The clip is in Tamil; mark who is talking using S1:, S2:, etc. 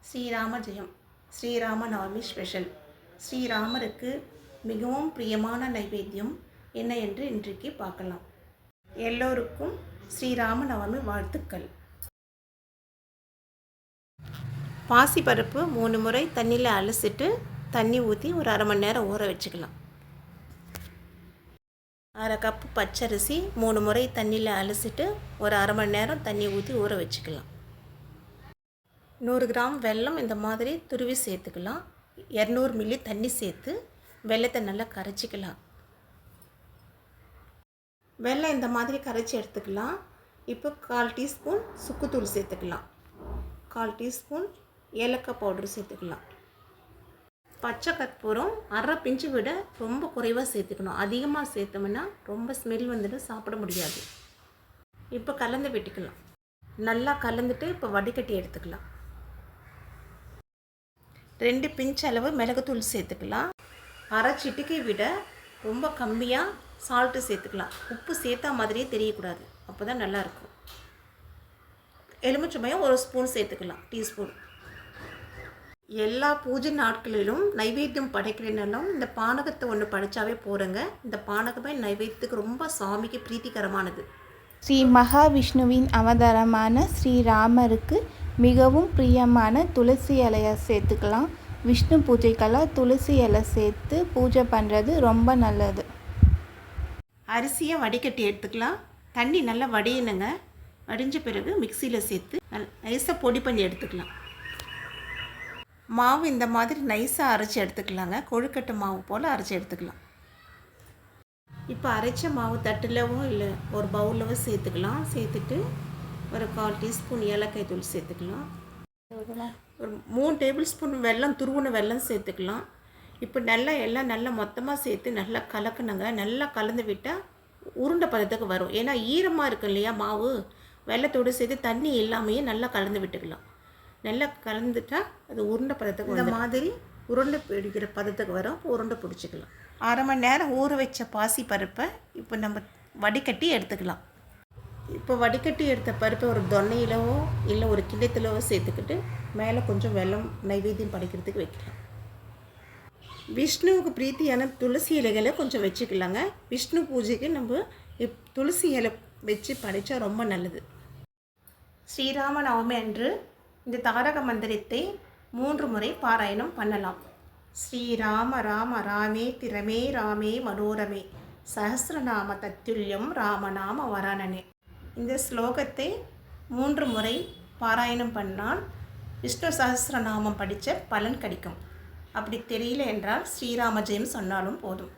S1: ஸ்ரீராம ஜெயம். ஸ்ரீராம நவமி ஸ்பெஷல். ஸ்ரீராமருக்கு மிகவும் பிரியமான நைவேத்தியம் என்ன என்று இன்றைக்கு பார்க்கலாம். எல்லோருக்கும் ஸ்ரீராம நவமி வாழ்த்துக்கள். பாசிப்பருப்பு 3 முறை தண்ணியில் அலசிட்டு தண்ணி ஊற்றி ஒரு அரை மணி நேரம் ஊற வச்சுக்கலாம். அரை கப்பு பச்சரிசி 3 முறை தண்ணியில் அலசிட்டு ஒரு அரை மணி நேரம் தண்ணி ஊற்றி ஊற வச்சுக்கலாம். 100 கிராம் வெல்லம் இந்த மாதிரி துருவி சேர்த்துக்கலாம். 200 மில்லி தண்ணி சேர்த்து வெல்லத்தை நல்லா கரைச்சிக்கலாம். வெல்லம் இந்த மாதிரி கரைச்சி எடுத்துக்கலாம். இப்போ 1/4 டீஸ்பூன் சுக்குத்தூள் சேர்த்துக்கலாம். 1/4 டீஸ்பூன் ஏலக்காய் பவுடர் சேர்த்துக்கலாம். பச்சை கற்பூரம் அரை பிஞ்சு விட ரொம்ப குறைவாக சேர்த்துக்கணும். அதிகமாக சேர்த்தோம்னா ரொம்ப ஸ்மெல் வந்துட்டு சாப்பிட முடியாது. இப்போ கலந்து விட்டுக்கலாம். நல்லா கலந்துட்டு இப்போ வடிகட்டி எடுத்துக்கலாம். 2 பிஞ்ச் அளவு மிளகுத்தூள் சேர்த்துக்கலாம். அரை சிட்டிக்கை விட ரொம்ப கம்மியாக சால்ட்டு சேர்த்துக்கலாம். உப்பு சேர்த்தா மாதிரியே தெரியக்கூடாது, அப்போ தான் நல்லாயிருக்கும். எலுமிச்சம்பழம் 1 ஸ்பூன் சேர்த்துக்கலாம், டீஸ்பூன். எல்லா பூஜை நாட்களிலும் நைவேத்தியம் படைக்கிறனாலும் இந்த பானகத்தை ஒன்று படைச்சாவே போகிறங்க. இந்த பானகமே நைவேத்தியத்துக்கு ரொம்ப சாமிக்கு பிரீத்திகரமானது.
S2: ஸ்ரீ மகாவிஷ்ணுவின் அவதாரமான ஸ்ரீராமருக்கு மிகவும் பிரியமான துளசி இலையை சேர்த்துக்கலாம். விஷ்ணு பூஜைக்கெல்லாம் துளசி இலை சேர்த்து பூஜை பண்ணுறது ரொம்ப நல்லது.
S1: அரிசியை வடிகட்டி எடுத்துக்கலாம். தண்ணி நல்லா வடியணுங்க. வடிஞ்ச பிறகு மிக்சியில் சேர்த்து நைஸாக பொடி பண்ணி எடுத்துக்கலாம். மாவு இந்த மாதிரி நைஸாக அரைச்சி எடுத்துக்கலாங்க. கொழுக்கட்டை மாவு போல் அரைச்சி எடுத்துக்கலாம். இப்போ அரைச்ச மாவு தட்டுலவோ இல்லை ஒரு பவுலவோ சேர்த்துக்கலாம். சேர்த்துட்டு ஒரு 1/4 டீஸ்பூன் ஏலக்காய் தூள் சேர்த்துக்கலாம். ஒரு 3 டேபிள் ஸ்பூன் வெல்லம், துருவின வெல்லம் சேர்த்துக்கலாம். இப்போ எல்லாம் நல்லா மொத்தமாக சேர்த்து நல்லா கலக்கணுங்க. நல்லா கலந்து விட்டால் உருண்டை பதத்துக்கு வரும். ஏன்னா ஈரமாக இருக்கும் இல்லையா மாவு, வெல்லத்தோடு சேர்த்து தண்ணி இல்லாமையே நல்லா கலந்து விட்டுக்கலாம். நல்லா கலந்துட்டா அது உருண்டை பதத்துக்கு இந்த மாதிரி உருண்டை பிடிக்கிற பதத்துக்கு வரும். உருண்டை பிடிச்சிக்கலாம். அரை மணி நேரம் ஊற வச்ச பாசி பருப்பை இப்போ நம்ம வடிகட்டி எடுத்துக்கலாம். இப்போ வடிகட்டி எடுத்த பருப்பை ஒரு தொன்னையிலவோ இல்லை ஒரு கிண்ணத்திலவோ சேர்த்துக்கிட்டு மேலே கொஞ்சம் வெல்லம் நைவேத்தியம் படைக்கிறதுக்கு வைக்கலாம். விஷ்ணுவுக்கு பிரீத்தியான துளசி இலைகளை கொஞ்சம் வச்சுக்கலாங்க. விஷ்ணு பூஜைக்கு நம்ம துளசி இலை வச்சு படைத்தா ரொம்ப நல்லது. ஸ்ரீராம நவமி அன்று இந்த தாரக மந்திரத்தை 3 முறை பாராயணம் பண்ணலாம். ஸ்ரீராம ராம ராமே திரமே ராமே மனோரமே சஹஸ்ரநாம தத்துல்யம் ராமநாம வரானனே. இந்த ஸ்லோகத்தை 3 முறை பாராயணம் பண்ணால் விஷ்ணு சஹஸ்ரநாமம் படித்த பலன் கிடைக்கும். அப்படி தெரியல என்றால் ஸ்ரீராம ஜெயம் சொன்னாலும் போதும்.